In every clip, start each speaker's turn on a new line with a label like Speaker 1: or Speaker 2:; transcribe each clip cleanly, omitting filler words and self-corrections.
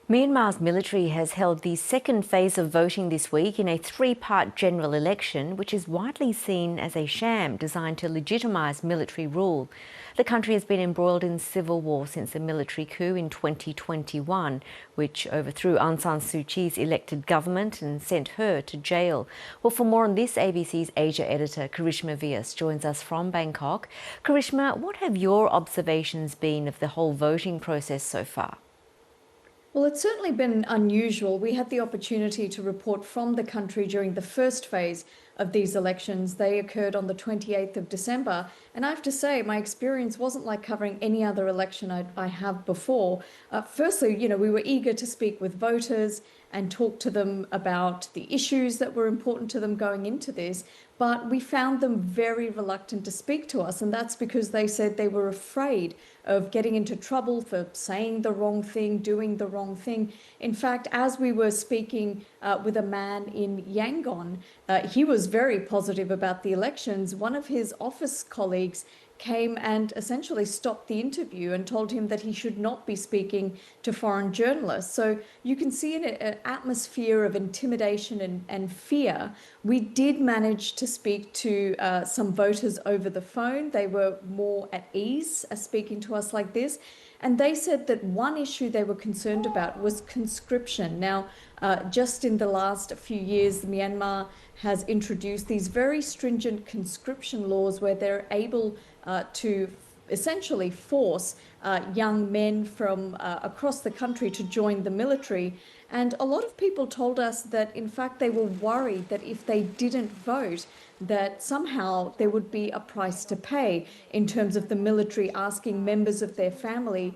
Speaker 1: Myanmar's military has held the second phase of voting this week in a three-part general election, which is widely seen as a sham designed to legitimise military rule. The country has been embroiled in civil war since the military coup in 2021, which overthrew Aung San Suu Kyi's elected government and sent her to jail. Well, for more on this, ABC's Asia editor Karishma Vyas joins us from Bangkok. Karishma, what have your observations been of the whole voting process so far?
Speaker 2: Well, it's certainly been unusual. We had the opportunity to report from the country during the first phase of these elections. They occurred on the 28th of December. And I have to say, my experience wasn't like covering any other election I have before. Firstly, we were eager to speak with voters and talk to them about the issues that were important to them going into this. But we found them very reluctant to speak to us. And that's because they said they were afraid of getting into trouble for saying the wrong thing, doing the wrong thing. In fact, as we were speaking with a man in Yangon, he was very positive about the elections. One of his office colleagues came and essentially stopped the interview and told him that he should not be speaking to foreign journalists. So you can see an atmosphere of intimidation and fear. We did manage to speak to some voters over the phone. They were more at ease speaking to us like this. And they said that one issue they were concerned about was conscription. Now, just in the last few years, Myanmar has introduced these very stringent conscription laws where they're able to essentially force young men from across the country to join the military. And a lot of people told us that, in fact, they were worried that if they didn't vote, that somehow there would be a price to pay in terms of the military asking members of their family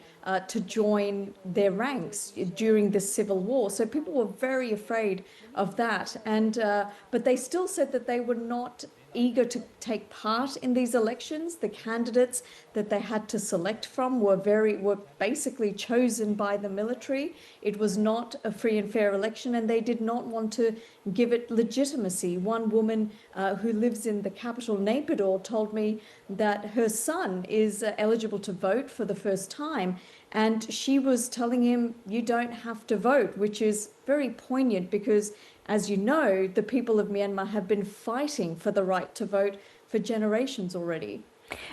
Speaker 2: to join their ranks during the civil war. So people were very afraid of that. But they still said that they were not eager to take part in these elections. The candidates that they had to select from were basically chosen by the military. It was not a free and fair election, and they did not want to give it legitimacy. One woman who lives in the capital, Naypyidaw, told me that her son is eligible to vote for the first time, and she was telling him, "You don't have to vote," which is very poignant because, as you know, the people of Myanmar have been fighting for the right to vote for generations already.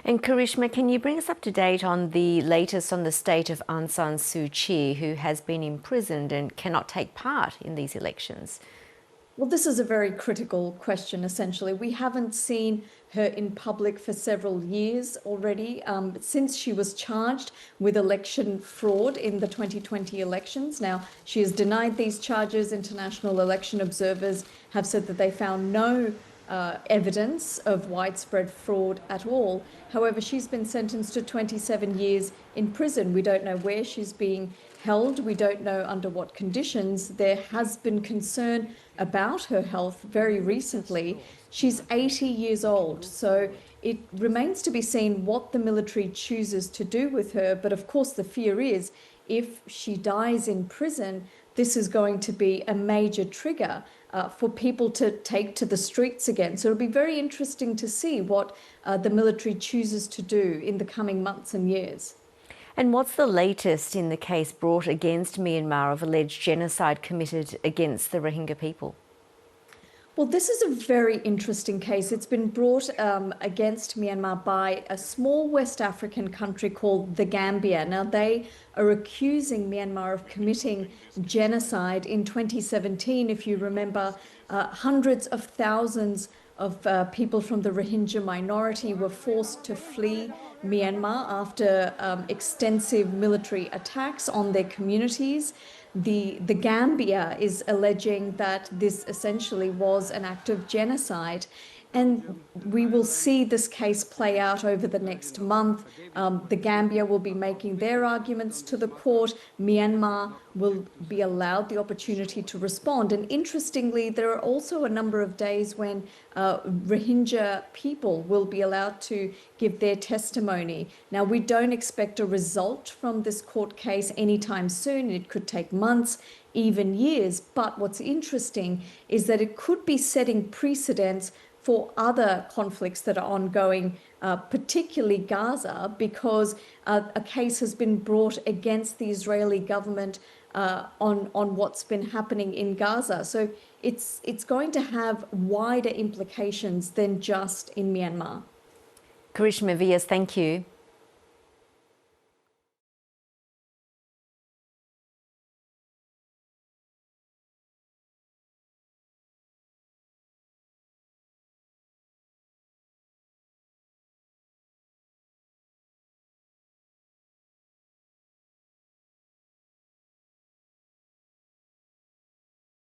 Speaker 1: And Karishma, can you bring us up to date on the latest on the state of Aung San Suu Kyi, who has been imprisoned and cannot take part in these elections?
Speaker 2: Well, this is a very critical question, essentially. We haven't seen her in public for several years already, since she was charged with election fraud in the 2020 elections. Now, she has denied these charges. International election observers have said that they found no evidence of widespread fraud at all. However, she's been sentenced to 27 years in prison. We don't know where she's being held. We don't know under what conditions. There has been concern about her health very recently. She's 80 years old, so it remains to be seen what the military chooses to do with her. But of course, the fear is if she dies in prison, this is going to be a major trigger for people to take to the streets again. So it'll be very interesting to see what the military chooses to do in the coming months and years.
Speaker 1: And what's the latest in the case brought against Myanmar of alleged genocide committed against the Rohingya people?
Speaker 2: Well, this is a very interesting case. It's been brought against Myanmar by a small West African country called the Gambia. Now, they are accusing Myanmar of committing genocide. In 2017, if you remember, hundreds of thousands of people from the Rohingya minority were forced to flee Myanmar after extensive military attacks on their communities. The Gambia is alleging that this essentially was an act of genocide. And we will see this case play out over the next month. The Gambia will be making their arguments to the court. Myanmar will be allowed the opportunity to respond. And interestingly, there are also a number of days when Rohingya people will be allowed to give their testimony. Now, we don't expect a result from this court case anytime soon. It could take months, even years. But what's interesting is that it could be setting precedents for other conflicts that are ongoing, particularly Gaza, because a case has been brought against the Israeli government on what's been happening in Gaza. So it's going to have wider implications than just in Myanmar.
Speaker 1: Karishma Vyas, thank you.